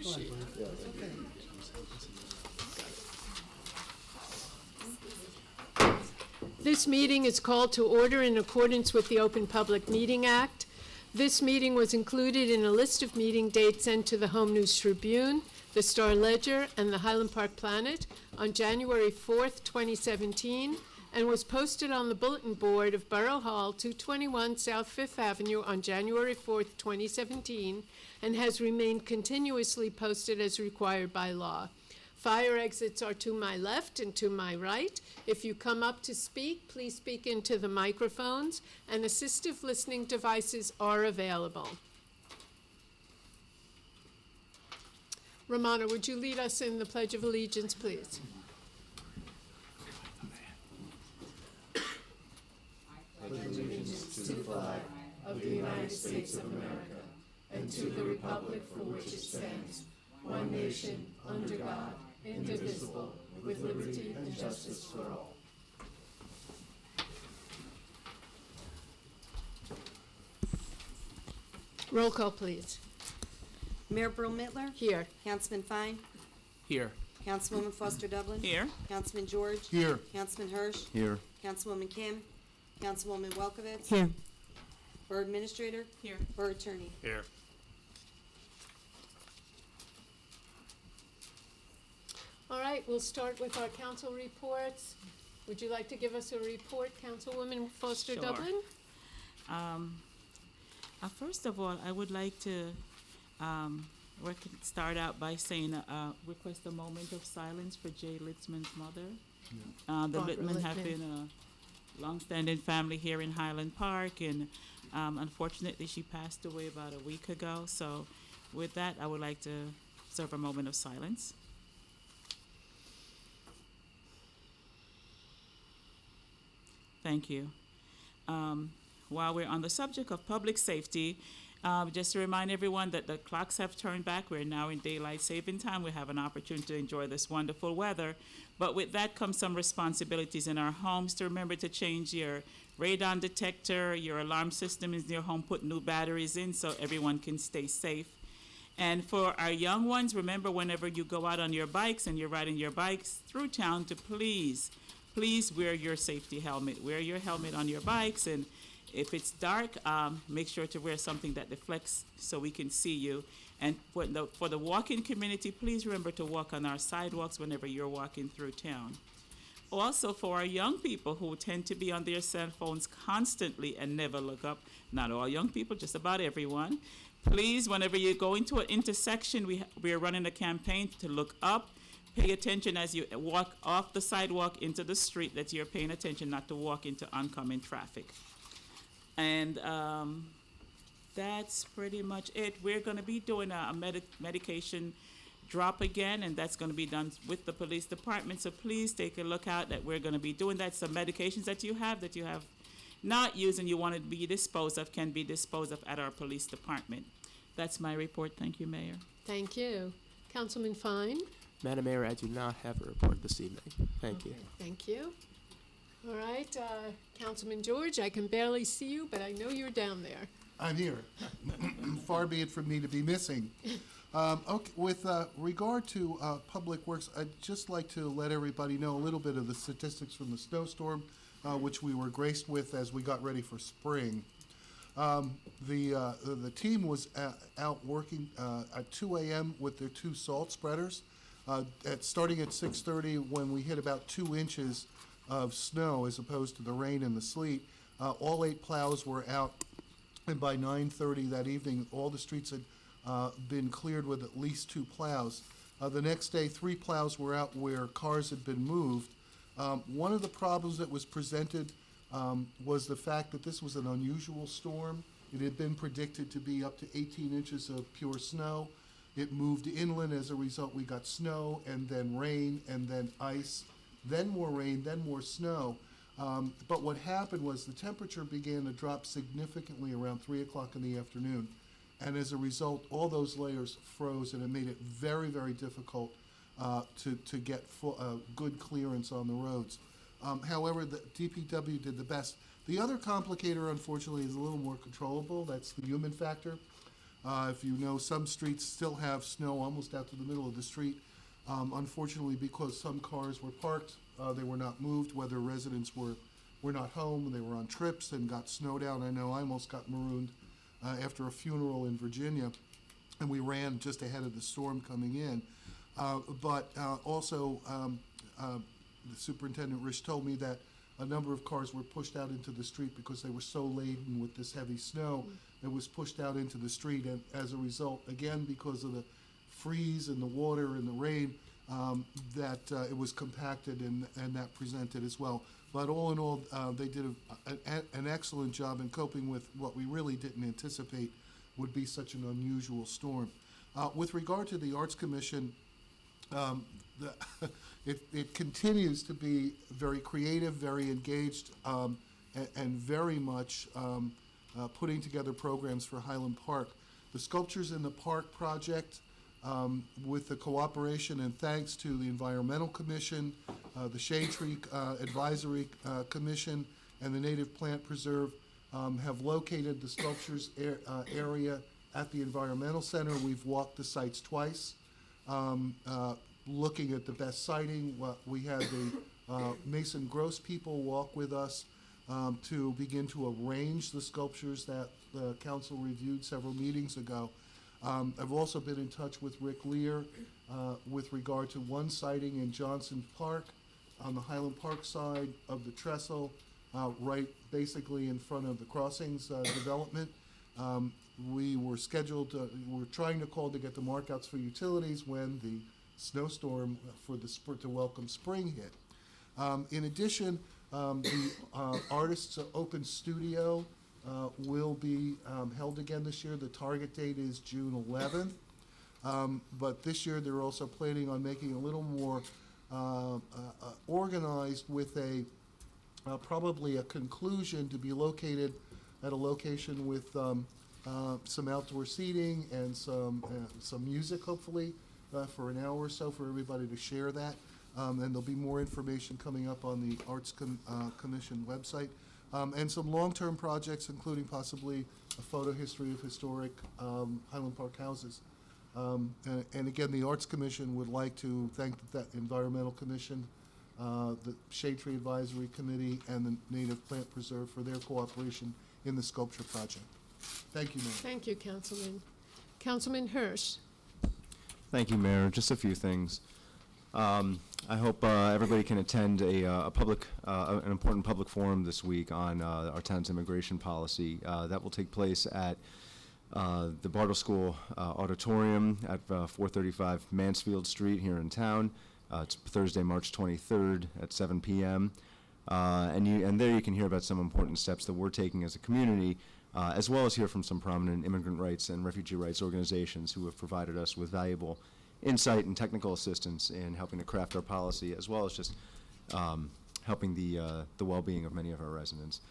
sheet. This meeting is called to order in accordance with the Open Public Meeting Act. This meeting was included in a list of meeting dates sent to the Home News Tribune, the Star Ledger, and the Highland Park Planet on January 4th, 2017, and was posted on the bulletin board of Borough Hall, 221 South Fifth Avenue on January 4th, 2017, and has remained continuously posted as required by law. Fire exits are to my left and to my right. If you come up to speak, please speak into the microphones, and assistive listening devices are available. Romana, would you lead us in the Pledge of Allegiance, please? Pledge allegiance to the flag of the United States of America and to the republic for which it stands, one nation, under God, indivisible, with liberty and justice for all. Roll call, please. Mayor Burl Mittler? Here. Councilman Fine? Here. Councilwoman Foster Dublin? Here. Councilman George? Here. Councilman Hirsch? Here. Councilwoman Kim? Councilwoman Welkowitz? Here. Borough Administrator? Here. Borough Attorney? Here. All right, we'll start with our council reports. Would you like to give us a report, Councilwoman Foster Sure. Dublin? First of all, I would like to start out by saying, request a moment of silence for Jay Litzman's mother. The Barbara Littman have Littman. been a long-standing family here in Highland Park, and unfortunately she passed away about a week ago. So with that, I would like to observe a moment of silence. Thank you. While we're on the subject of public safety, just to remind everyone that the clocks have turned back. We're now in daylight saving time. We have an opportunity to enjoy this wonderful weather. But with that comes some responsibilities in our homes to remember to change your radon detector, your alarm system in your home, put new batteries in so everyone can stay safe. And for our young ones, remember whenever you go out on your bikes and you're riding your bikes through town to please wear your safety helmet. Wear your helmet on your bikes, and if it's dark, make sure to wear something that deflects so we can see you. And for the walking community, please remember to walk on our sidewalks whenever you're walking through town. Also, for our young people who tend to be on their cell phones constantly and never look up, not all young people, just about everyone, please, whenever you go into an intersection, we are running a campaign to look up. Pay attention as you walk off the sidewalk into the street, that you're paying attention not to walk into oncoming traffic. And that's pretty much it. We're going to be doing a medication drop again, and that's going to be done with the police department. So please take a look out that we're going to be doing that. Some medications that you have not used and you want to be disposed of can be disposed of at our police department. That's my report. Thank you, Mayor. Thank you. Councilman Fine? Madam Mayor, I do not have a report this evening. Thank you. Thank you. All right, Councilman George, I can barely see you, but I know you're down there. I'm here. Far be it from me to be missing. Okay, with regard to Public Works, I'd just like to let everybody know a little bit of the statistics from the snowstorm, which we were graced with as we got ready for spring. The team was out working at 2 a.m. with their two salt spreaders. Starting at 6:30, when we hit about 2 inches of snow as opposed to the rain and the sleet, all 8 plows were out, and by 9:30 that evening, all the streets had been cleared with at least 2 plows. The next day, 3 plows were out where cars had been moved. One of the problems that was presented was the fact that this was an unusual storm. It had been predicted to be up to 18 inches of pure snow. It moved inland. As a result, we got snow and then rain and then ice, then more rain, then more snow. But what happened was the temperature began to drop significantly around 3 o'clock in the afternoon. And as a result, all those layers froze, and it made it very, very difficult to get good clearance on the roads. However, the DPW did the best. The other complicator, unfortunately, is a little more controllable. That's the human factor. If you know, some streets still have snow almost out to the middle of the street. Unfortunately, because some cars were parked, they were not moved, whether residents were not home, they were on trips and got snowed out. I know I almost got marooned after a funeral in Virginia, and we ran just ahead of the storm coming in. But also, the Superintendent Rich told me that a number of cars were pushed out into the street because they were so laden with this heavy snow. It was pushed out into the street, and as a result, again, because of the freeze and the water and the rain, that it was compacted, and that presented as well. But all in all, they did an excellent job in coping with what we really didn't anticipate would be such an unusual storm. With regard to the Arts Commission, it continues to be very creative, very engaged, and very much putting together programs for Highland Park. The Sculptures in the Park project, with the cooperation and thanks to the Environmental Commission, the Shade Tree Advisory Commission, and the Native Plant Preserve, have located the sculptures area at the Environmental Center. We've walked the sites twice, looking at the best siting. We had the Mason Gross people walk with us to begin to arrange the sculptures that the council reviewed several meetings ago. I've also been in touch with Rick Lear with regard to one siting in Johnson Park on the Highland Park side of the trestle, right basically in front of the Crossings development. We were scheduled, we were trying to call to get the markouts for utilities when the snowstorm for to welcome spring hit. In addition, the Artists Open Studio will be held again this year. The target date is June 11th. But this year they're also planning on making a little more organized with probably a conclusion to be located at a location with some outdoor seating and some music, hopefully, for an hour or so for everybody to share that. And there'll be more information coming up on the Arts Commission website. And some long-term projects, including possibly a photo history of historic Highland Park houses. And again, the Arts Commission would like to thank the Environmental Commission, the Shade Tree Advisory Committee, and the Native Plant Preserve for their cooperation in the sculpture project. Thank you, Mayor. Thank you, Councilman. Councilman Hirsch. Thank you, Mayor. Just a few things. I hope everybody can attend an important public forum this week on our town's immigration policy. That will take place at the Borough School Auditorium at 435 Mansfield Street here in town. It's Thursday, March 23rd at 7 p.m. And there you can hear about some important steps that we're taking as a community, as well as hear from some prominent immigrant rights and refugee rights organizations who have provided us with valuable insight and technical assistance in helping to craft our policy, as well as just helping the well-being of many of our residents.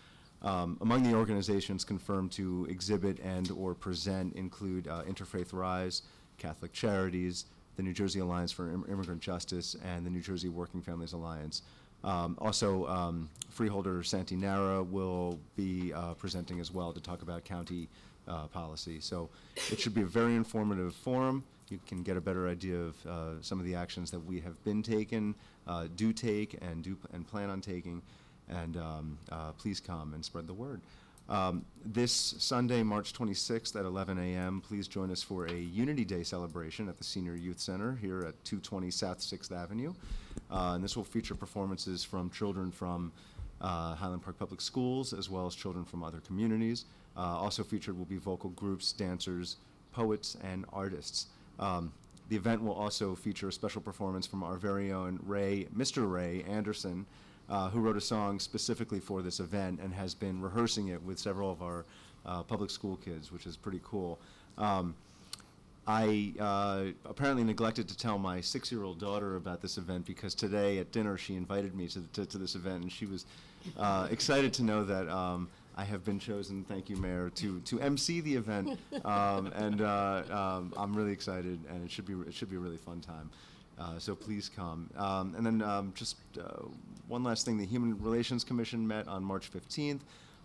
Among the organizations confirmed to exhibit and or present include Interfaith Rise, Catholic Charities, the New Jersey Alliance for Immigrant Justice, and the New Jersey Working Families Alliance. Also, Freeholder Santinara will be presenting as well to talk about county policy. So it should be a very informative forum. You can get a better idea of some of the actions that we have been taken, do take, and plan on taking. And please come and spread the word. This Sunday, March 26th at 11 a.m., please join us for a Unity Day celebration at the Senior Youth Center here at 220 South 6th Avenue. And this will feature performances from children from Highland Park Public Schools, as well as children from other communities. Also featured will be vocal groups, dancers, poets, and artists. The event will also feature a special performance from our very own Mr. Ray Anderson, who wrote a song specifically for this event and has been rehearsing it with several of our public school kids, which is pretty cool. I apparently neglected to tell my 6-year-old daughter about this event, because today at dinner she invited me to this event, and she was excited to know that I have been chosen, thank you, Mayor, to MC the event, and I'm really excited, and it should be a really fun time. So please come. And then just one last thing, the Human Relations Commission met on March 15th.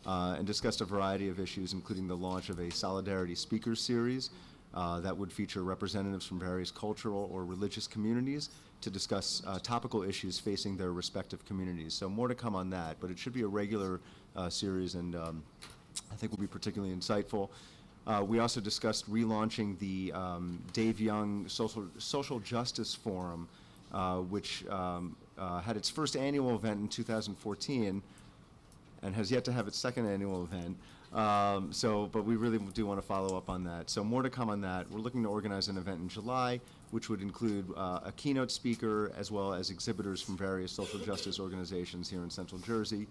and discussed a variety of issues, including the launch of a Solidarity Speakers Series that would feature representatives from various cultural or religious communities to discuss topical issues facing their respective communities. So more to come on that, but it should be a regular series, and I think will be particularly insightful. We also discussed relaunching the Dave Young Social Justice Forum, which had its first annual event in 2014 and has yet to have its second annual event. But we really do want to follow up on that. So more to come on that. We're looking to organize an event in July, which would include a keynote speaker as well as exhibitors from various social justice organizations here in Central Jersey.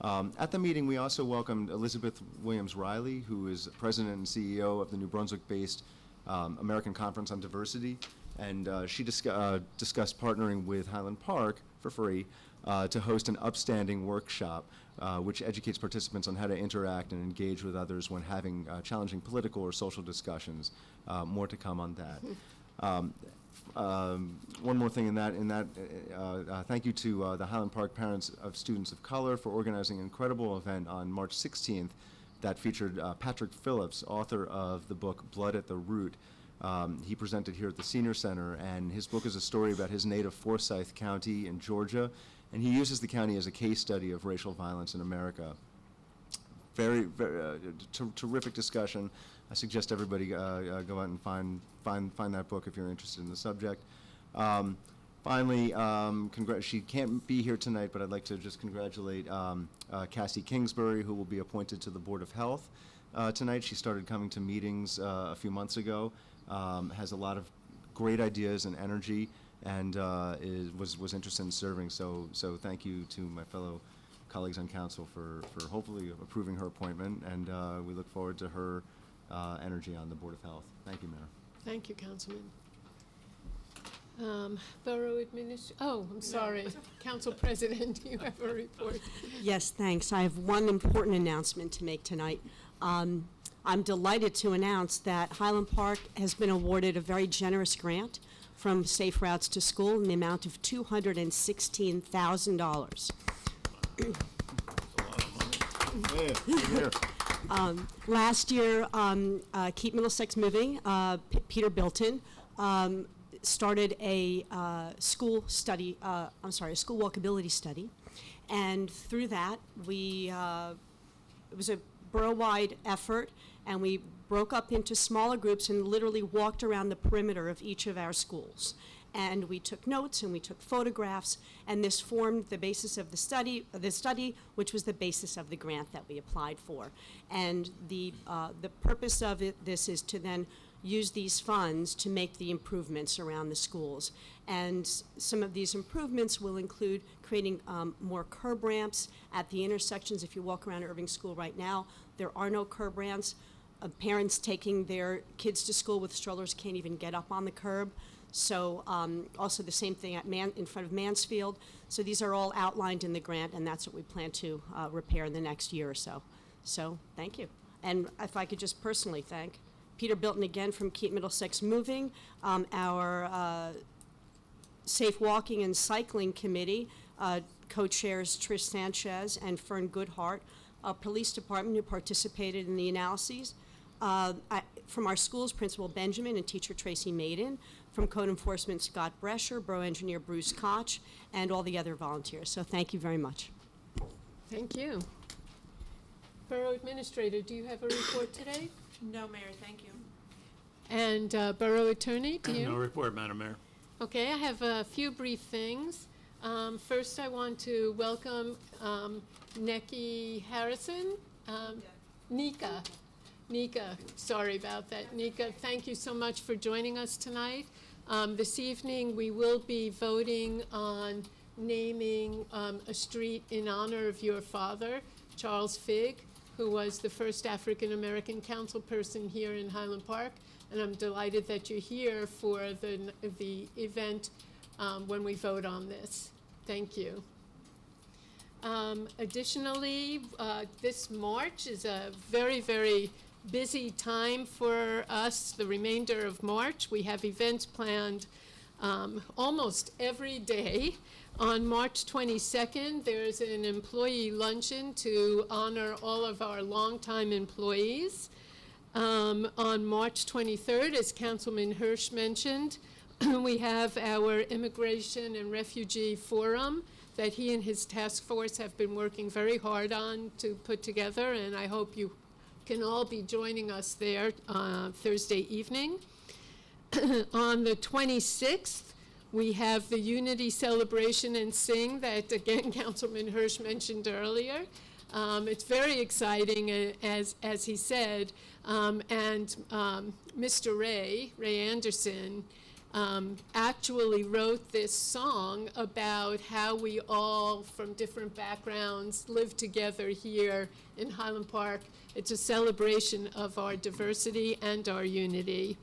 At the meeting, we also welcomed Elizabeth Williams Riley, who is president and CEO of the New Brunswick-based American Conference on Diversity, and she discussed partnering with Highland Park for free to host an upstanding workshop, which educates participants on how to interact and engage with others when having challenging political or social discussions. More to come on that. One more thing thank you to the Highland Park Parents of Students of Color for organizing an incredible event on March 16th that featured Patrick Phillips, author of the book Blood at the Root. He presented here at the Senior Center, and his book is a story about his native Forsyth County in Georgia, and he uses the county as a case study of racial violence in America. Very terrific discussion. I suggest everybody go out and find that book if you're interested in the subject. Finally, she can't be here tonight, but I'd like to just congratulate Cassie Kingsbury, who will be appointed to the Board of Health tonight. She started coming to meetings a few months ago, has a lot of great ideas and energy, and was interested in serving. So thank you to my fellow colleagues on council for hopefully approving her appointment, and we look forward to her energy on the Board of Health. Thank you, Mayor. Thank you, Councilman. Borough I'm sorry. Council President, do you have a report? Yes, thanks. I have one important announcement to make tonight. I'm delighted to announce that Highland Park has been awarded a very generous grant from Safe Routes to School in the amount of $216,000. Last year, Keep Middlesex Moving, Peter Bilton, started a school walkability study, and through that, it was a borough-wide effort, and we broke up into smaller groups and literally walked around the perimeter of each of our schools. And we took notes and we took photographs, and this formed the basis of the study, which was the basis of the grant that we applied for. And the purpose of this is to then use these funds to make the improvements around the schools. And some of these improvements will include creating more curb ramps at the intersections. If you walk around Irving School right now, there are no curb ramps. Parents taking their kids to school with strollers can't even get up on the curb. So also the same thing in front of Mansfield. So these are all outlined in the grant, and that's what we plan to repair in the next year or so. So thank you. And if I could just personally thank Peter Bilton again from Keep Middlesex Moving, our Safe Walking and Cycling Committee, co-chairs Trish Sanchez and Fern Goodhart, our police department who participated in the analyses, from our schools, Principal Benjamin and teacher Tracy Maiden, from Code Enforcement Scott Brescher, Borough Engineer Bruce Koch, and all the other volunteers. So thank you very much. Thank you. Borough Administrator, do you have a report today? No, Mayor, thank you. And Borough Attorney, do you? No report, Madam Mayor. Okay, I have a few brief things. First, I want to welcome Neki Harrison. Nika, sorry about that. Nika, thank you so much for joining us tonight. This evening, we will be voting on naming a street in honor of your father, Charles Figg, who was the first African-American council person here in Highland Park. And I'm delighted that you're here for the event when we vote on this. Thank you. Additionally, this March is a very, very busy time for us, the remainder of March. We have events planned almost every day. On March 22nd, there's an employee luncheon to honor all of our longtime employees. On March 23rd, as Councilman Hirsch mentioned, we have our Immigration and Refugee Forum that he and his task force have been working very hard on to put together, and I hope you can all be joining us there Thursday evening. On the 26th, we have the Unity Celebration and Sing that, again, Councilman Hirsch mentioned earlier. It's very exciting, as he said, and Mr. Ray Anderson, actually wrote this song about how we all, from different backgrounds, live together here in Highland Park. It's a celebration of our diversity and our unity.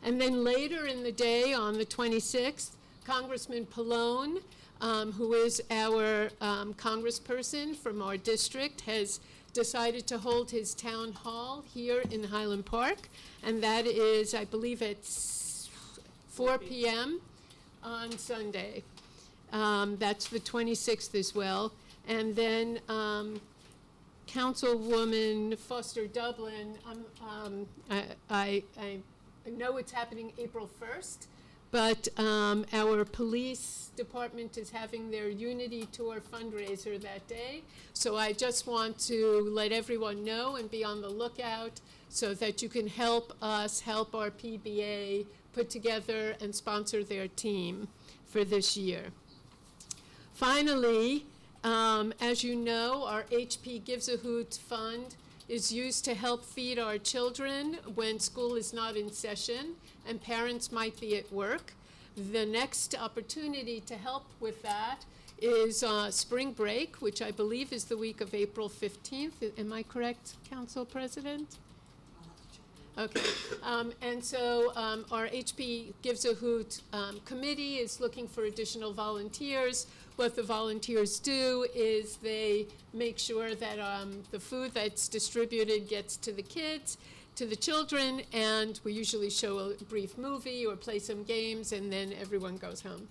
And then later in the day, on the 26th, Congressman Pallone, who is our congressperson from our district, has decided to hold his town hall here in Highland Park, and that is, I believe, at 4 p.m. on Sunday. That's the 26th as well. And then Councilwoman Foster Dublin, I know it's happening April 1st, but our police department is having their Unity Tour fundraiser that day. So I just want to let everyone know and be on the lookout so that you can help us help our PBA put together and sponsor their team for this year. Finally, as you know, our HP Gives a Hoot Fund is used to help feed our children when school is not in session and parents might be at work. The next opportunity to help with that is spring break, which I believe is the week of April 15th. Am I correct, Council President? Okay, and so our HP Gives a Hoot committee is looking for additional volunteers. What the volunteers do is they make sure that the food that's distributed gets to the kids, to the children, and we usually show a brief movie or play some games, and then everyone goes home.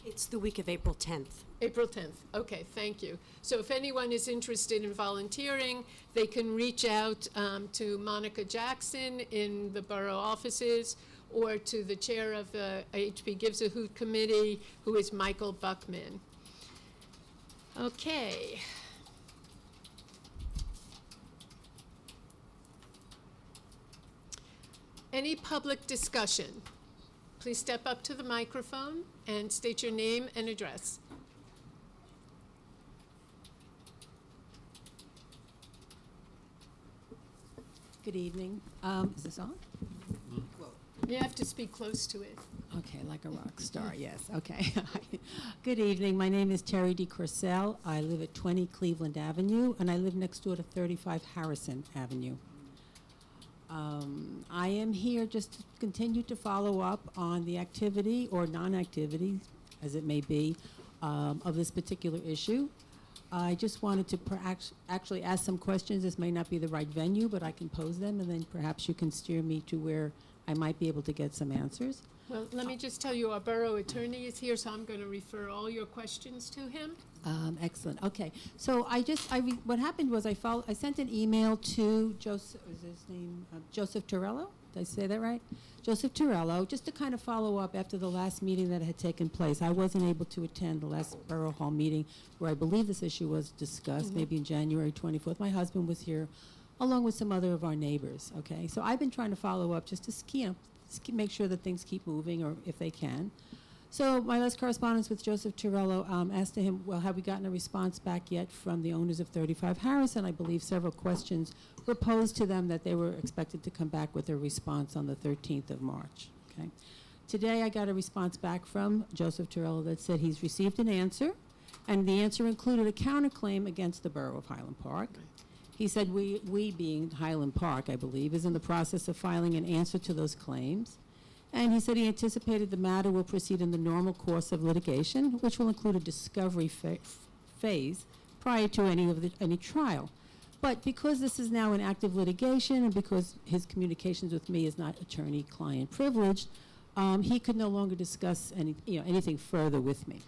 It's the week of April 10th. April 10th. Okay, thank you. So if anyone is interested in volunteering, they can reach out to Monica Jackson in the borough offices or to the chair of the HB Gives a Hoot committee, who is Michael Buckman. Okay. Any public discussion? Please step up to the microphone and state your name and address. Good evening. Is this on? You have to speak close to it. Okay, like a rock star, yes. Okay. Good evening. My name is Terry D. Corsell. I live at 20 Cleveland Avenue, and I live next door to 35 Harrison Avenue. I am here just to continue to follow up on the activity or non-activity, as it may be, of this particular issue. I just wanted to actually ask some questions. This may not be the right venue, but I can pose them, and then perhaps you can steer me to where I might be able to get some answers. Well, let me just tell you, our borough attorney is here, so I'm going to refer all your questions to him. Excellent. Okay. So what happened was I sent an email to Joseph. Is his name Joseph Torello? Did I say that right? Joseph Torello, just to kind of follow up after the last meeting that had taken place. I wasn't able to attend the last Borough Hall meeting where I believe this issue was discussed, maybe in January 24th. My husband was here, along with some other of our neighbors. Okay. So I've been trying to follow up just to make sure that things keep moving, or if they can. So my last correspondence with Joseph Torello asked him, well, have we gotten a response back yet from the owners of 35 Harrison? I believe several questions were posed to them that they were expected to come back with a response on the 13th of March. Okay. Today I got a response back from Joseph Torello that said he's received an answer, and the answer included a counterclaim against the Borough of Highland Park. He said we being Highland Park, I believe, is in the process of filing an answer to those claims. And he said he anticipated the matter will proceed in the normal course of litigation, which will include a discovery phase prior to any trial. But because this is now an active litigation, and because his communications with me is not attorney-client privileged, he could no longer discuss anything further with me.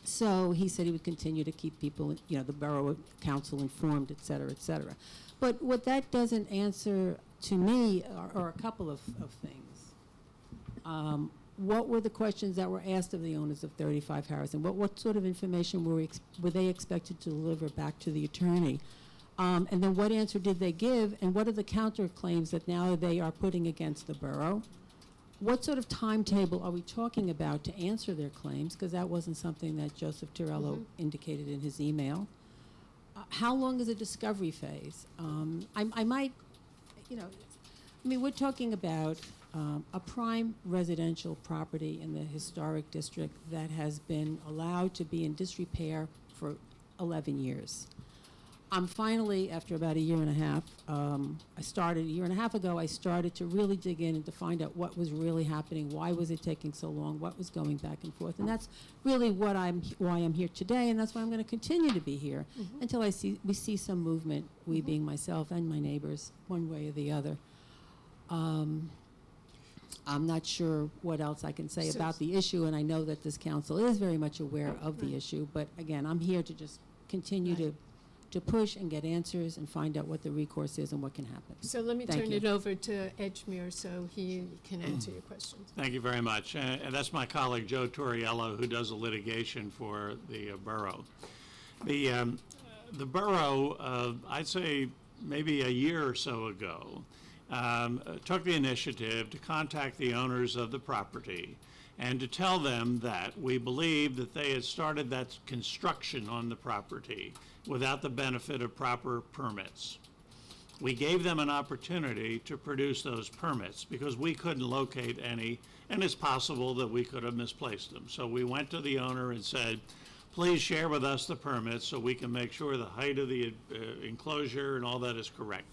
So he said he would continue to keep people, the borough council informed, et cetera, et cetera. But what that doesn't answer to me are a couple of things. What were the questions that were asked of the owners of 35 Harrison? What sort of information were they expected to deliver back to the attorney? And then what answer did they give? And what are the counterclaims that now they are putting against the borough? What sort of timetable are we talking about to answer their claims? Because that wasn't something that Joseph Torello indicated in his email. How long is a discovery phase? I might, we're talking about a prime residential property in the historic district that has been allowed to be in disrepair for 11 years. Finally, after about a year and a half, a year and a half ago, I started to really dig in and to find out what was really happening, why was it taking so long, what was going back and forth. And that's really why I'm here today, and that's why I'm going to continue to be here until we see some movement, we being myself and my neighbors, one way or the other. I'm not sure what else I can say about the issue, and I know that this council is very much aware of the issue, but again, I'm here to just continue to push and get answers and find out what the recourse is and what can happen. So let me turn it over to Edgemere so he can answer your questions. Thank you very much. And that's my colleague, Joe Torriello, who does the litigation for the borough. The borough, I'd say maybe a year or so ago, took the initiative to contact the owners of the property and to tell them that we believe that they had started that construction on the property without the benefit of proper permits. We gave them an opportunity to produce those permits because we couldn't locate any, and it's possible that we could have misplaced them. So we went to the owner and said, please share with us the permits so we can make sure the height of the enclosure and all that is correct.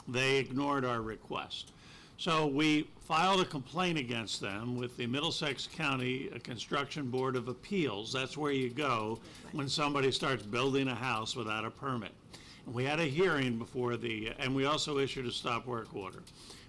They ignored our request. So we filed a complaint against them with the Middlesex County Construction Board of Appeals. That's where you go when somebody starts building a house without a permit. And we had a hearing before and we also issued a stop work order.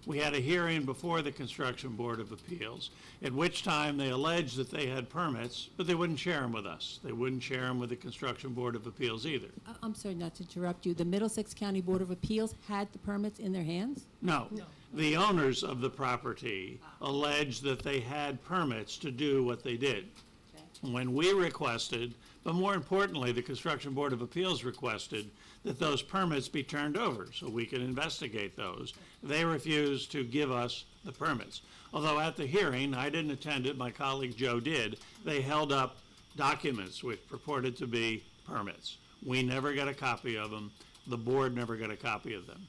We had a hearing before the Construction Board of Appeals, at which time they alleged that they had permits, but they wouldn't share them with us. They wouldn't share them with the Construction Board of Appeals either. I'm sorry not to interrupt you. The Middlesex County Board of Appeals had the permits in their hands? No. The owners of the property alleged that they had permits to do what they did. Okay. When we requested, but more importantly, the Construction Board of Appeals requested that those permits be turned over so we could investigate those. They refused to give us the permits. Although at the hearing, I didn't attend it, my colleague Joe did, they held up documents which purported to be permits. We never got a copy of them. The board never got a copy of them.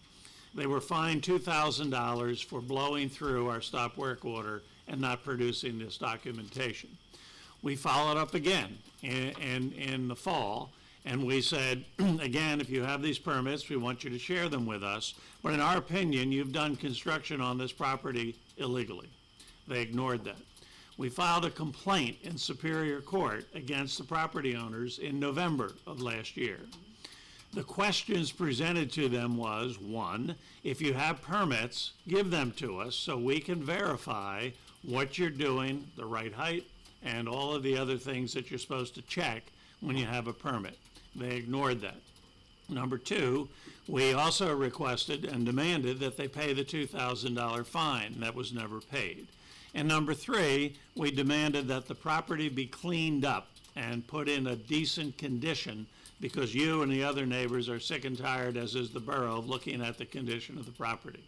They were fined $2,000 for blowing through our stop work order and not producing this documentation. We followed up again in the fall, and we said, again, if you have these permits, we want you to share them with us. But in our opinion, you've done construction on this property illegally. They ignored that. We filed a complaint in Superior Court against the property owners in November of last year. The questions presented to them was, one, if you have permits, give them to us so we can verify what you're doing, the right height, and all of the other things that you're supposed to check when you have a permit. They ignored that. Number two, we also requested and demanded that they pay the $2,000 fine. That was never paid. And number three, we demanded that the property be cleaned up and put in a decent condition because you and the other neighbors are sick and tired, as is the borough, of looking at the condition of the property.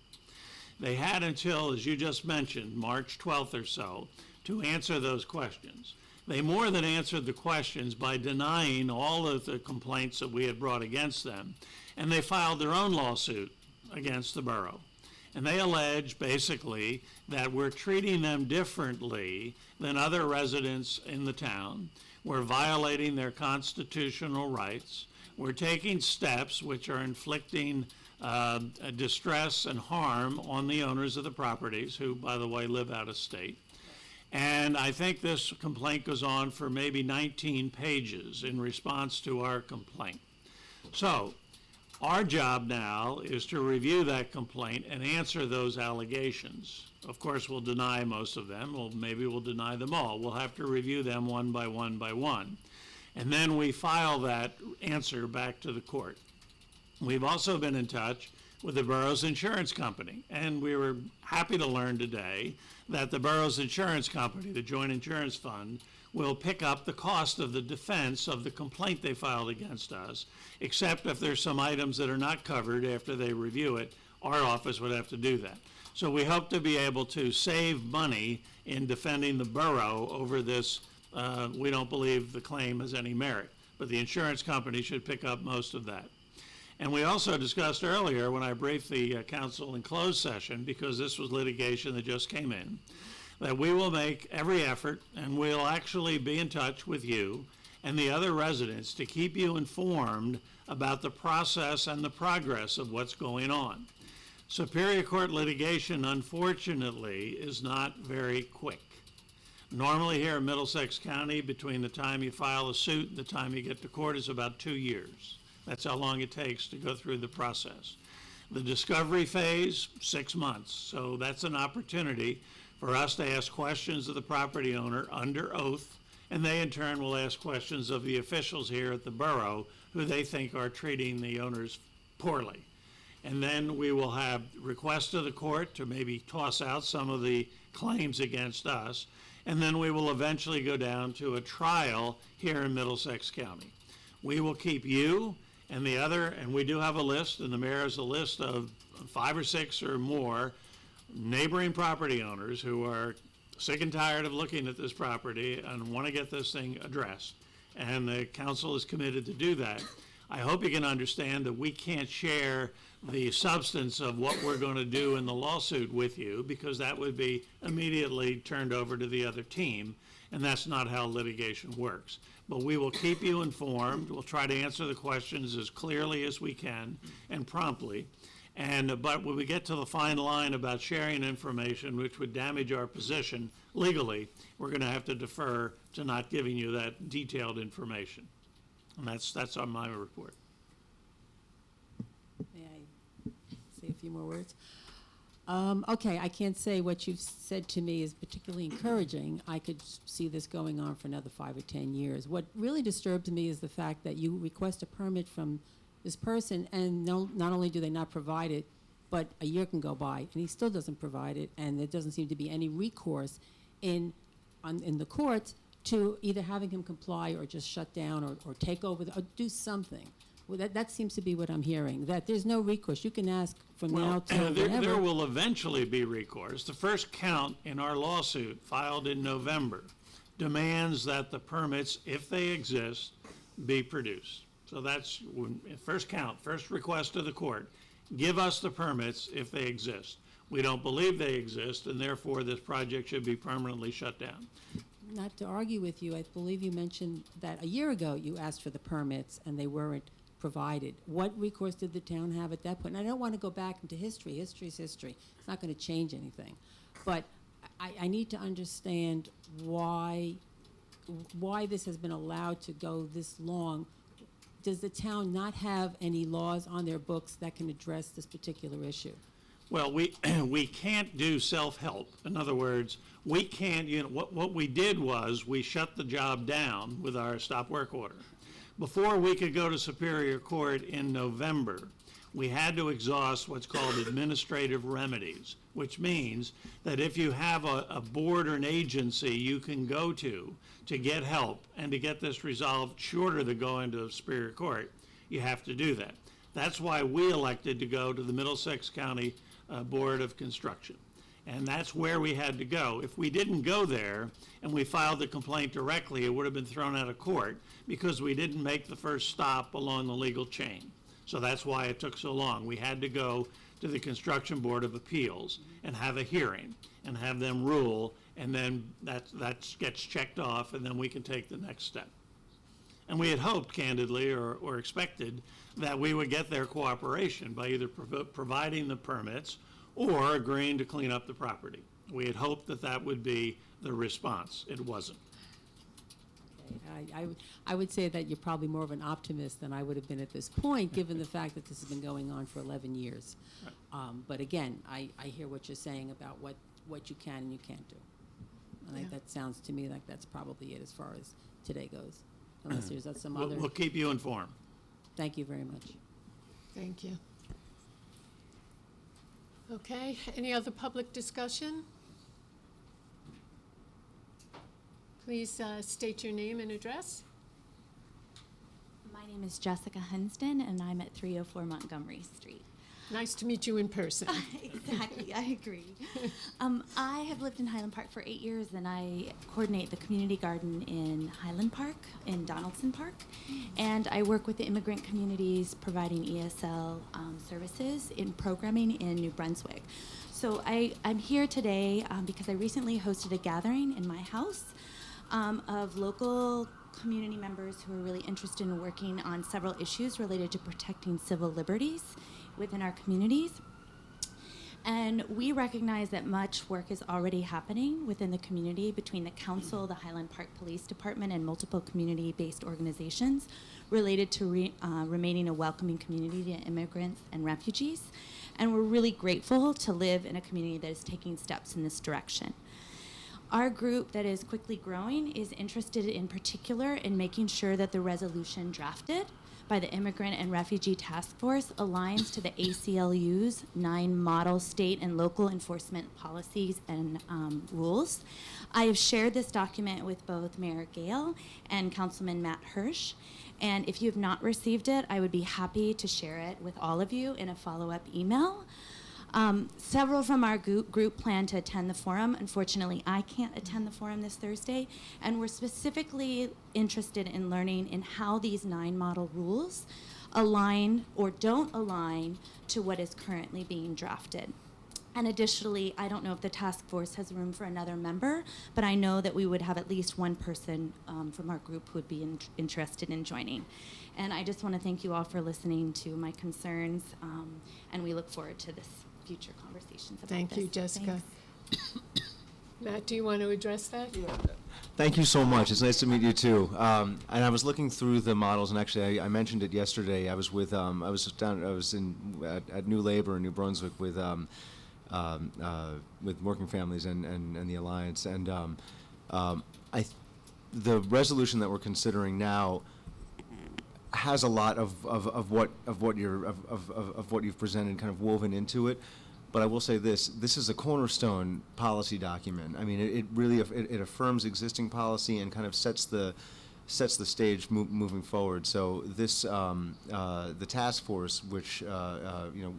They had until, as you just mentioned, March 12th or so, to answer those questions. They more than answered the questions by denying all of the complaints that we had brought against them, and they filed their own lawsuit against the borough. And they allege, basically, that we're treating them differently than other residents in the town. We're violating their constitutional rights. We're taking steps which are inflicting distress and harm on the owners of the properties, who, by the way, live out of state. And I think this complaint goes on for maybe 19 pages in response to our complaint. So Our job now is to review that complaint and answer those allegations. Of course, we'll deny most of them, or maybe we'll deny them all. We'll have to review them one by one by one. And then we file that answer back to the court. We've also been in touch with the borough's insurance company, and we were happy to learn today that the borough's insurance company, the Joint Insurance Fund, will pick up the cost of the defense of the complaint they filed against us, except if there's some items that are not covered after they review it, our office would have to do that. So we hope to be able to save money in defending the borough over this. We don't believe the claim has any merit, but the insurance company should pick up most of that. And we also discussed earlier, when I briefed the council in closed session, because this was litigation that just came in, that we will make every effort, and we'll actually be in touch with you and the other residents to keep you informed about the process and the progress of what's going on. Superior Court litigation, unfortunately, is not very quick. Normally here in Middlesex County, between the time you file a suit and the time you get to court is about 2 years. That's how long it takes to go through the process. The discovery phase, 6 months. So that's an opportunity for us to ask questions of the property owner under oath, and they in turn will ask questions of the officials here at the borough who they think are treating the owners poorly. And then we will have requests to the court to maybe toss out some of the claims against us, and then we will eventually go down to a trial here in Middlesex County. We will keep you and the other, and we do have a list, and the mayor has a list of 5 or 6 or more neighboring property owners who are sick and tired of looking at this property and want to get this thing addressed. And the council is committed to do that. I hope you can understand that we can't share the substance of what we're going to do in the lawsuit with you, because that would be immediately turned over to the other team, and that's not how litigation works. But we will keep you informed. We'll try to answer the questions as clearly as we can and promptly. But when we get to the fine line about sharing information which would damage our position legally, we're going to have to defer to not giving you that detailed information. And that's on my report. May I say a few more words? Okay, I can't say what you've said to me is particularly encouraging. I could see this going on for another 5 or 10 years. What really disturbs me is the fact that you request a permit from this person, and not only do they not provide it, but a year can go by, and he still doesn't provide it, and there doesn't seem to be any recourse in the courts to either having him comply or just shut down or take over or do something. Well, that seems to be what I'm hearing, that there's no recourse. You can ask from now till whenever. There will eventually be recourse. The first count in our lawsuit, filed in November, demands that the permits, if they exist, be produced. So that's first count, first request to the court. Give us the permits if they exist. We don't believe they exist, and therefore this project should be permanently shut down. Not to argue with you, I believe you mentioned that a year ago you asked for the permits and they weren't provided. What recourse did the town have at that point? And I don't want to go back into history. History's history. It's not going to change anything. But I need to understand why this has been allowed to go this long. Does the town not have any laws on their books that can address this particular issue? Well, we can't do self-help. In other words, we can't, what we did was we shut the job down with our stop work order. Before we could go to Superior Court in November, we had to exhaust what's called administrative remedies, which means that if you have a board or an agency you can go to get help and to get this resolved shorter than going to Superior Court, you have to do that. That's why we elected to go to the Middlesex County Board of Construction. And that's where we had to go. If we didn't go there and we filed the complaint directly, it would have been thrown out of court because we didn't make the first stop along the legal chain. So that's why it took so long. We had to go to the Construction Board of Appeals and have a hearing and have them rule, and then that gets checked off, and then we can take the next step. And we had hoped, candidly, or expected, that we would get their cooperation by either providing the permits or agreeing to clean up the property. We had hoped that that would be the response. It wasn't. I would say that you're probably more of an optimist than I would have been at this point, given the fact that this has been going on for 11 years. But again, I hear what you're saying about what you can and you can't do. And that sounds to me like that's probably it as far as today goes, unless there's some other. We'll keep you informed. Thank you very much. Thank you. Okay, any other public discussion? Please state your name and address. My name is Jessica Hunsden, and I'm at 304 Montgomery Street. Nice to meet you in person. Exactly, I agree. I have lived in Highland Park for 8 years, and I coordinate the community garden in Highland Park, in Donaldson Park, and I work with the immigrant communities providing ESL services in programming in New Brunswick. So I'm here today because I recently hosted a gathering in my house of local community members who are really interested in working on several issues related to protecting civil liberties within our communities. And we recognize that much work is already happening within the community between the council, the Highland Park Police Department, and multiple community-based organizations related to remaining a welcoming community to immigrants and refugees. And we're really grateful to live in a community that is taking steps in this direction. Our group that is quickly growing is interested in particular in making sure that the resolution drafted by the Immigrant and Refugee Task Force aligns to the ACLU's 9 model state and local enforcement policies and rules. I have shared this document with both Mayor Gale and Councilman Matt Hirsch, and if you have not received it, I would be happy to share it with all of you in a follow-up email. Several from our group plan to attend the forum. Unfortunately, I can't attend the forum this Thursday, and we're specifically interested in learning in how these 9 model rules align or don't align to what is currently being drafted. And additionally, I don't know if the task force has room for another member, but I know that we would have at least one person from our group who would be interested in joining. And I just want to thank you all for listening to my concerns, and we look forward to this future conversations about Thank you, this. Jessica. Thanks. Matt, do you want to address that? Yeah. Thank you so much. It's nice to meet you too. And I was looking through the models, and actually, I mentioned it yesterday. I was with at New Labor in New Brunswick with Working Families and the Alliance, and the resolution that we're considering now has a lot of what you've presented kind of woven into it. But I will say this is a cornerstone policy document. I mean, it really affirms existing policy and kind of sets the stage moving forward. So this the task force, which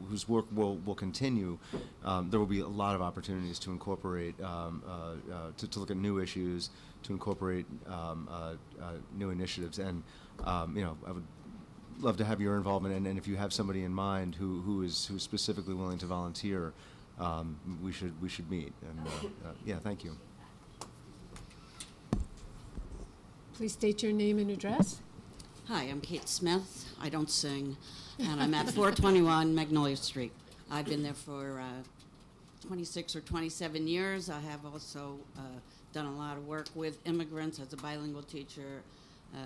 whose work will continue, there will be a lot of opportunities to incorporate to look at new issues, to incorporate new initiatives, and I would love to have your involvement, and if you have somebody in mind who's specifically willing to volunteer, we should meet. And yeah, thank you. Please state your name and address. Hi, I'm Kate Smith. I don't sing, and I'm at 421 Magnolia Street. I've been there for 26 or 27 years. I have also done a lot of work with immigrants as a bilingual teacher,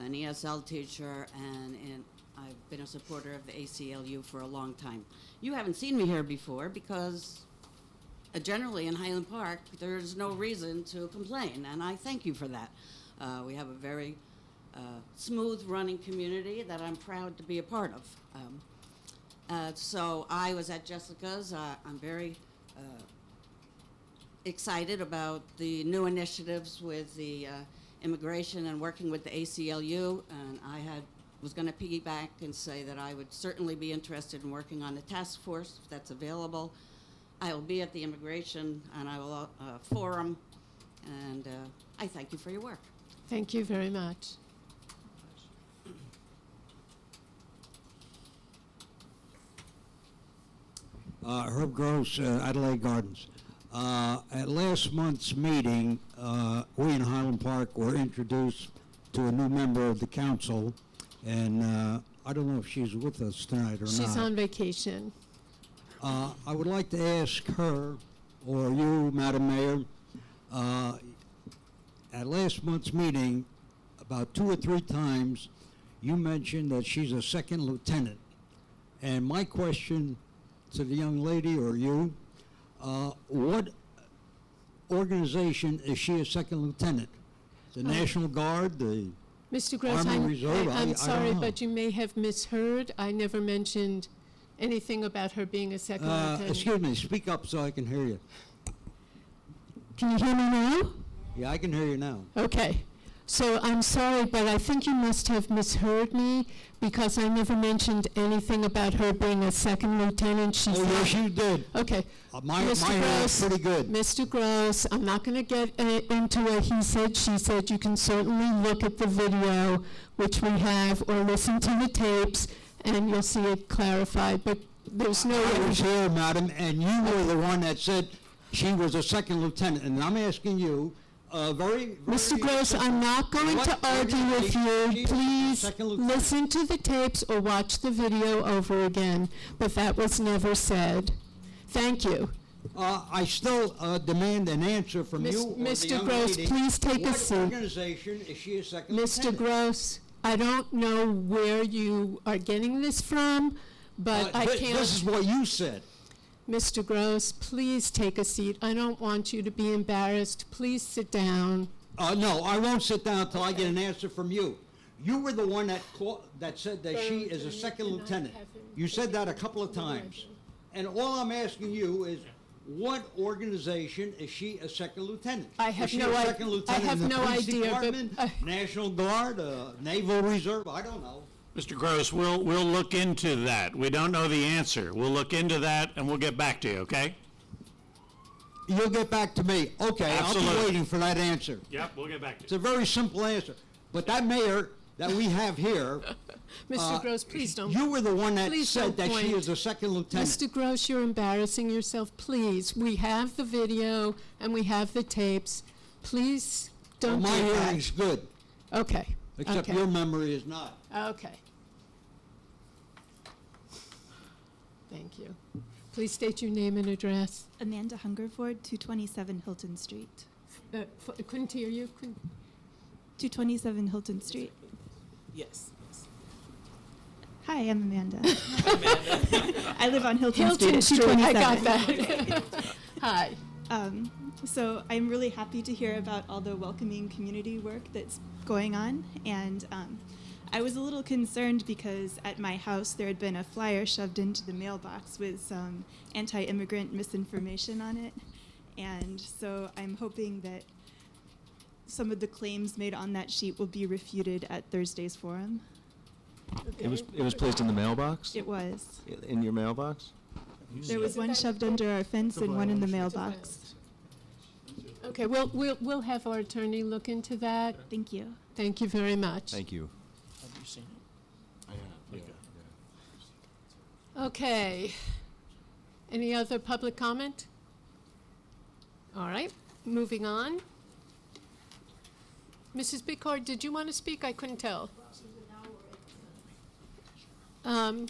an ESL teacher, and I've been a supporter of the ACLU for a long time. You haven't seen me here before because generally in Highland Park, there's no reason to complain, and I thank you for that. We have a very smooth running community that I'm proud to be a part of. So I was at Jessica's. I'm very excited about the new initiatives with the immigration and working with the ACLU, and I was going to piggyback and say that I would certainly be interested in working on the task force if that's available. I will be at the immigration and I will forum, and I thank you for your work. Thank you very much. Herb Gross, Adelaide Gardens. At last month's meeting, we in Highland Park were introduced to a new member of the council, and I don't know if she's with us tonight or not. She's on vacation. I would like to ask her, or you, Madam Mayor, at last month's meeting, about 2 or 3 times, you mentioned that she's a second lieutenant. And my question to the young lady or you, what organization is she a second lieutenant? The National Guard, the Mr. Gross, Army Reserve? I I'm don't sorry, know. but you may have misheard. I never mentioned anything about her being a second lieutenant. Excuse me, speak up so I can hear you. Can you hear me now? Yeah, I can hear you now. Okay. So I'm sorry, but I think you must have misheard me because I never mentioned anything about her being a second lieutenant. She's Oh, not- yes, you did. Okay. My Mr. hair is Gross, pretty good. Mr. Gross, I'm not going to get into a he said, she said. You can certainly look at the video, which we have, or listen to the tapes, and you'll see it clarified. But there's no I way. was here, madam, and you were the one that said she was a second lieutenant, and I'm asking you, very Mr. Gross, I'm not going to argue with you. Please listen to the tapes or watch the video over again. But that was never said. Thank you. I still demand an answer from you or the Mr. young Gross, lady. please take a seat. What organization is she a second Mr. lieutenant? Gross, I don't know where you are getting this from, but I can't. This is what you said. Mr. Gross, please take a seat. I don't want you to be embarrassed. Please sit down. No, I won't sit down until I get an answer from you. You were the one that said that she is a second lieutenant. You said that a couple of times. And all I'm asking you is, what organization is she a second lieutenant? I have is she no a idea. second lieutenant I have in the no police idea, but, department, National Guard, Naval Reserve? I don't know. Mr. Gross, we'll look into that. We don't know the answer. We'll look into that, and we'll get back to you, okay? You'll get back to me. Okay, I'll Absolutely. be waiting for that answer. Yep, we'll get back to It's a very simple answer. But that mayor that we have here, Mr. Gross, please don't. you were the one that Please said don't that she point. is a second lieutenant. Mr. Gross, you're embarrassing yourself. Please, we have the video and we have the tapes. Please don't My do that. hearing's good, Okay. except okay. your memory is not. Okay. Thank you. Please state your name and address. Amanda Hungerford, 227 Hilton Street. Couldn't hear you. 227 Hilton Street. Yes. Hi, I'm Amanda. I live on Hilton Hilton Street. Street, at I got 227. that. Hi. So I'm really happy to hear about all the welcoming community work that's going on. And I was a little concerned because at my house there had been a flyer shoved into the mailbox with some anti-immigrant misinformation on it. And so I'm hoping that some of the claims made on that sheet will be refuted at Thursday's forum. It was placed in the mailbox? It was. In your mailbox? There was one shoved under our fence and one in the mailbox. Okay, we'll have our attorney look into that. Thank you. Thank you very much. Thank you. Have you seen it? Okay. Any other public comment? All right, moving on. Mrs. Bickard, did you want to speak? I couldn't tell. Do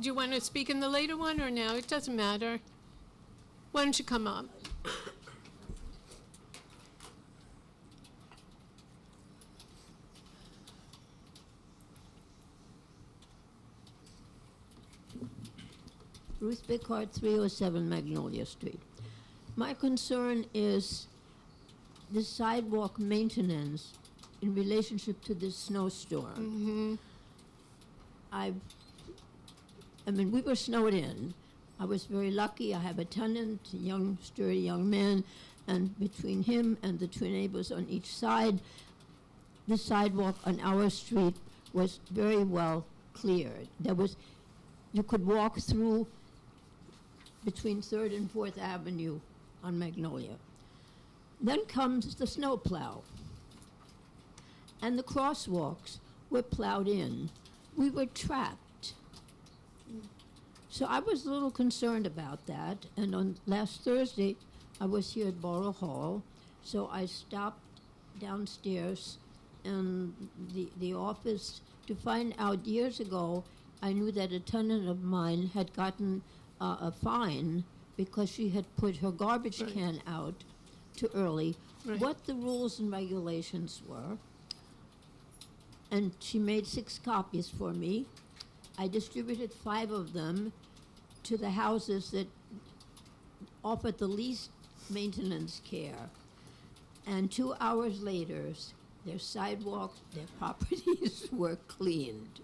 you want to speak in the later one or now? It doesn't matter. Why don't you come up? Ruth Bickard, 307 Magnolia Street. My concern is the sidewalk maintenance in relationship to this snowstorm. I mean, we were snowed in. I was very lucky. I have a tenant, a young, sturdy young man, and between him and the two neighbors on each side, the sidewalk on our street was very well cleared. You could walk through between 3rd and 4th Avenue on Magnolia. Then comes the snowplow. And the crosswalks were plowed in. We were trapped. So I was a little concerned about that. And on last Thursday, I was here at Borough Hall. So I stopped downstairs in the office to find out. Years ago, I knew that a tenant of mine had gotten a fine because she had put her garbage can out too early. Right. What the rules and regulations were, and she made 6 copies for me. I distributed 5 of them to the houses that offered the least maintenance care. And 2 hours later, their sidewalks, their properties were cleaned.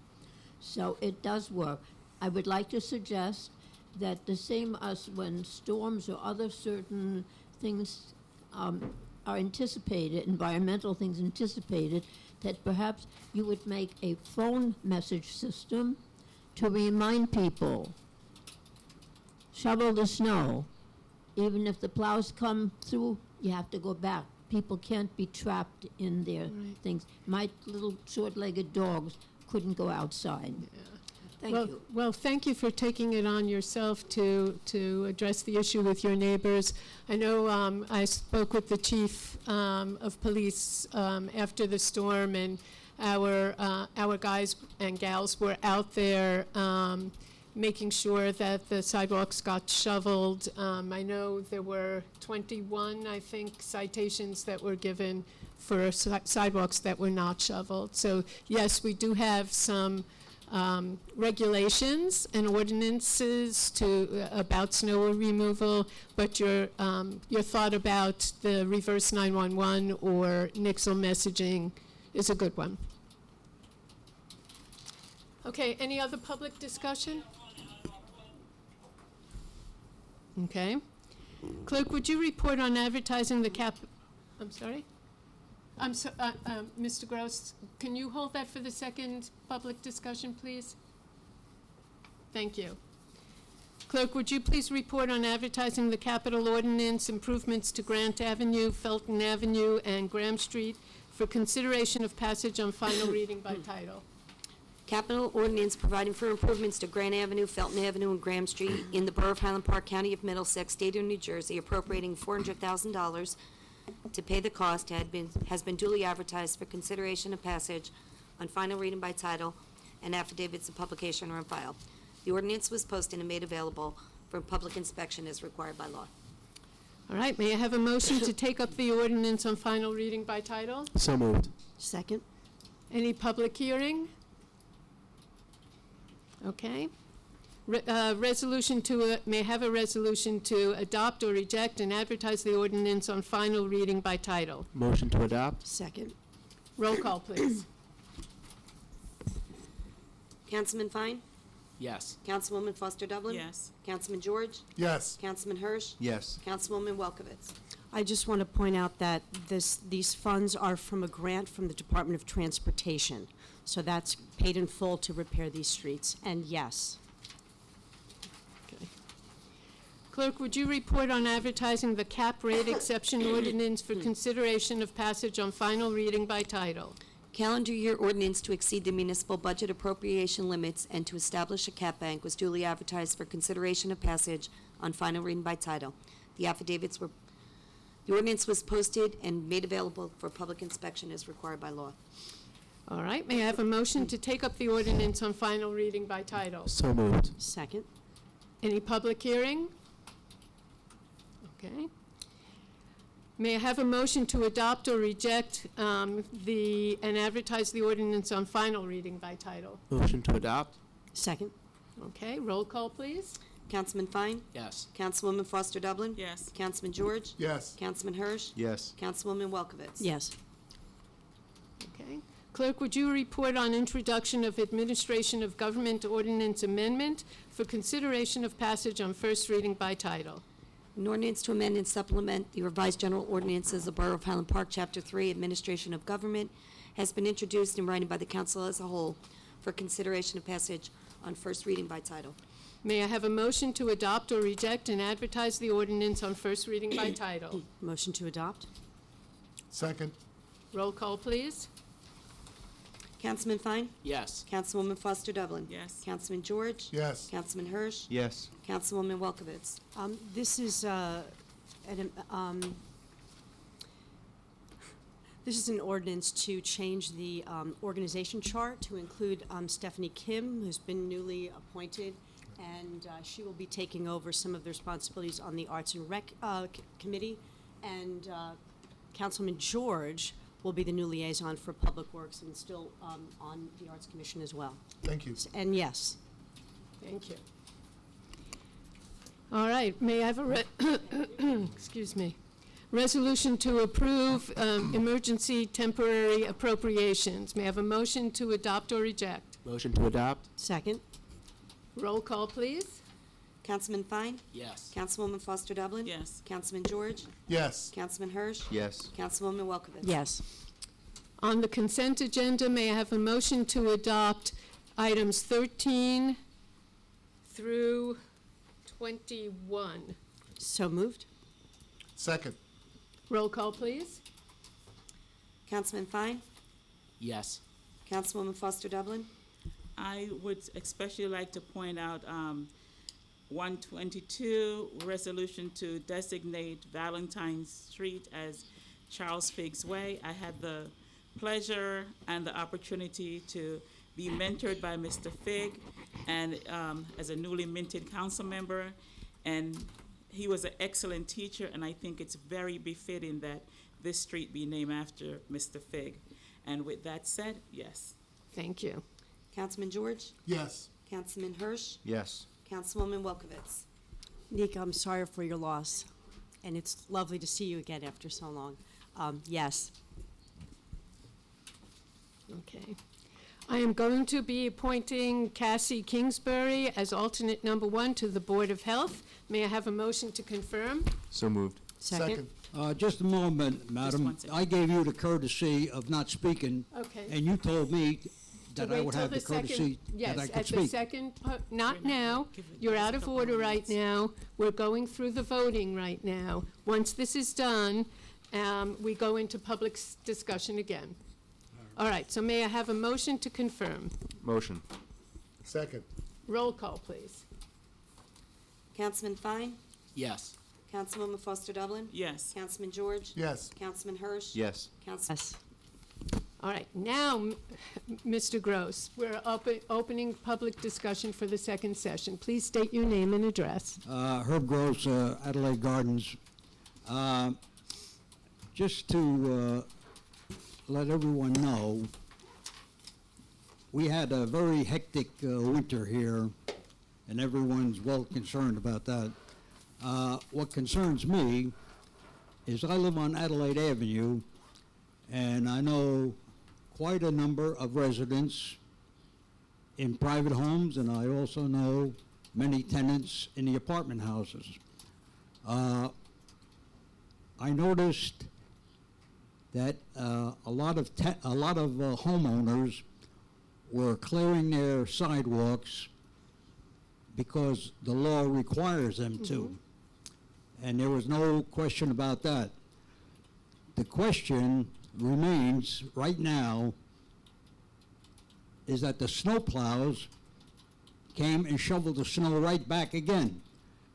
So it does work. I would like to suggest that the same as when storms or other certain things are anticipated, environmental things anticipated, that perhaps you would make a phone message system to remind people, shovel the snow. Even if the plows come through, you have to go back. People can't be trapped in their things. My little short-legged dogs couldn't go outside. Thank you. Well, thank you for taking it on yourself to address the issue with your neighbors. I know I spoke with the chief of police after the storm, and our guys and gals were out there making sure that the sidewalks got shoveled. I know there were 21, I think, citations that were given for sidewalks that were not shoveled. So yes, we do have some regulations and ordinances about snow removal, but your thought about the reverse 911 or Nixle messaging is a good one. Okay, any other public discussion? Okay. Clerk, would you report on advertising the I'm sorry? Mr. Gross, can you hold that for the second public discussion, please? Thank you. Clerk, would you please report on advertising the capital ordinance improvements to Grant Avenue, Felton Avenue, and Graham Street for consideration of passage on final reading by title? Capital ordinance providing for improvements to Grant Avenue, Felton Avenue, and Graham Street in the Borough of Highland Park, County of Middlesex, State of New Jersey, appropriating $400,000 to pay the cost has been duly advertised for consideration of passage on final reading by title, and affidavits of publication are on file. The ordinance was posted and made available for public inspection as required by law. All right, may I have a motion to take up the ordinance on final reading by title? So moved. Second? Any public hearing? Okay. Resolution to, may I have a resolution to adopt or reject and advertise the ordinance on final reading by title? Motion to adopt? Second. Roll call, please. Councilman Fine? Yes. Councilwoman Foster Dublin? Yes. Councilman George? Yes. Councilman Hirsch? Yes. Councilwoman Welkowitz? I just want to point out that these funds are from a grant from the Department of Transportation. So that's paid in full to repair these streets, and yes. Clerk, would you report on advertising the cap rate exception ordinance for consideration of passage on final reading by title? Calendar year ordinance to exceed the municipal budget appropriation limits and to establish a cap bank was duly advertised for consideration of passage on final reading by title. The ordinance was posted and made available for public inspection as required by law. All right, may I have a motion to take up the ordinance on final reading by title? So moved. Second. Any public hearing? Okay. May I have a motion to adopt or reject and advertise the ordinance on final reading by title? Motion to adopt? Second. Okay, roll call, please. Councilman Fine? Yes. Councilwoman Foster Dublin? Yes. Councilman George? Yes. Councilman Hirsch? Yes. Councilwoman Welkowitz? Yes. Okay. Clerk, would you report on introduction of administration of government ordinance amendment for consideration of passage on first reading by title? An ordinance to amend and supplement the revised general ordinances of Borough of Highland Park, Chapter 3, Administration of Government, has been introduced and writing by the council as a whole for consideration of passage on first reading by title. May I have a motion to adopt or reject and advertise the ordinance on first reading by title? Motion to adopt? Second. Roll call, please. Councilman Fine? Yes. Councilwoman Foster Dublin? Yes. Councilman George? Yes. Councilman Hirsch? Yes. Councilwoman Welkowitz? This is an ordinance to change the organization chart to include Stephanie Kim, who's been newly appointed, and she will be taking over some of the responsibilities on the Arts and Rec Committee, and Councilman George will be the new liaison for Public Works and still on the Arts Commission as well. Thank you. And yes. Thank you. All right, may I have excuse me, resolution to approve emergency temporary appropriations. May I have a motion to adopt or reject? Motion to adopt? Second? Roll call, please. Councilman Fine? Yes. Councilwoman Foster Dublin? Yes. Councilman George? Yes. Councilman Hirsch? Yes. Councilwoman Welkowitz? Yes. On the consent agenda, may I have a motion to adopt items 13 through 21? So moved? Second. Roll call, please. Councilman Fine? Yes. Councilwoman Foster Dublin? I would especially like to point out 122, resolution to designate Valentine Street as Charles Figg's Way. I had the pleasure and the opportunity to be mentored by Mr. Figg, and as a newly minted council member, and he was an excellent teacher, and I think it's very befitting that this street be named after Mr. Figg. And with that said, yes. Thank you. Councilman George? Yes. Councilman Hirsch? Yes. Councilwoman Welkowitz? Nika, I'm sorry for your loss, and it's lovely to see you again after so long. Yes. Okay. I am going to be appointing Cassie Kingsbury as alternate number 1 to the Board of Health. May I have a motion to confirm? So moved. Second? Just a moment, Madam. one second. I gave you the courtesy of not speaking, Okay. and you told me that To I wait would till have the second- courtesy that I Yes, could at the speak. second, not We're not now. gonna give it- You're give us out a of couple order more right minutes. now. We're going through the voting right now. Once this is done, we go into public discussion again. All right, so may I have a motion to confirm? Motion. Second. Roll call, please. Councilman Fine? Yes. Councilwoman Foster Dublin? Yes. Councilman George? Yes. Councilman Hirsch? Yes. Yes. All right, now, Mr. Gross, we're opening public discussion for the second session. Please state your name and address. Herb Gross, Adelaide Gardens. Just to let everyone know, we had a very hectic winter here, and everyone's well concerned about that. What concerns me is I live on Adelaide Avenue, and I know quite a number of residents in private homes, and I also know many tenants in the apartment houses. I noticed that a lot of homeowners were clearing their sidewalks because the law requires them to. And there was no question about that. The question remains right now is that the snowplows came and shoveled the snow right back again.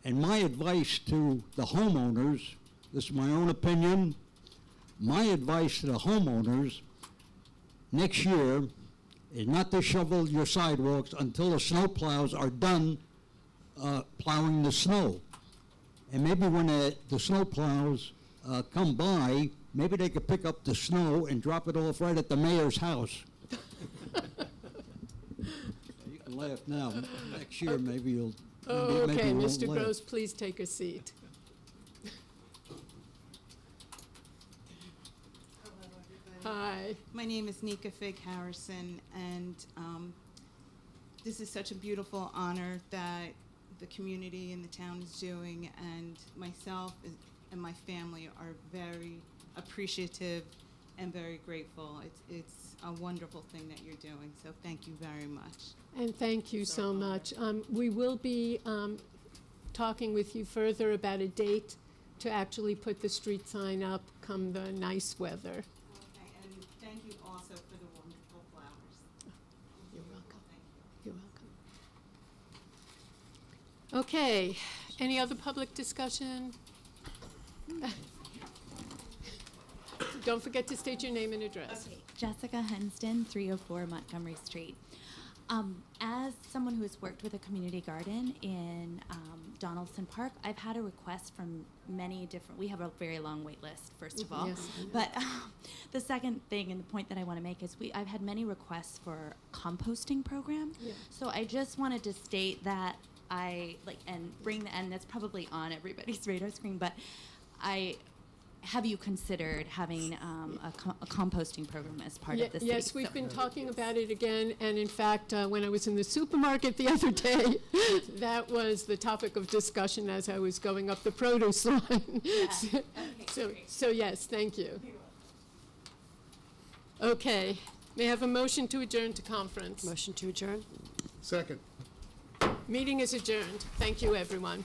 And my advice to the homeowners, this is my own opinion, my advice to the homeowners next year is not to shovel your sidewalks until the snowplows are done plowing the snow. And maybe when the snowplows come by, maybe they could pick up the snow and drop it off right at the mayor's house. You can laugh now. Next year, maybe you'll. Maybe Okay, you won't Mr. laugh. Gross, please take a seat. Hi. My name is Nika Fig Harrison, and this is such a beautiful honor that the community and the town is doing, and myself and my family are very appreciative and very grateful. It's a wonderful thing that you're doing, so thank you very much. And thank you so much. We will be talking with you further about a date to actually put the street sign up come the nice weather. Okay, and thank you also for the wonderful flowers. You're welcome. Thank you. You're welcome. Okay, any other public discussion? Don't forget to state your name and address. Okay, Jessica Henston, 304 Montgomery Street. As someone who has worked with a community garden in Donaldson Park, I've had a request from many different, we have a very long wait list, first of all. Yes. But the second thing and the point that I want to make is I've had many requests for composting program. Yeah. So I just wanted to state that and that's probably on everybody's radar screen, but have you considered having a composting program as part of this? Yes, we've been talking about it again, and in fact, when I was in the supermarket the other day, that was the topic of discussion as I was going up the produce line. So yes, thank you. Okay, may I have a motion to adjourn to conference? Motion to adjourn? Second. Meeting is adjourned. Thank you, everyone.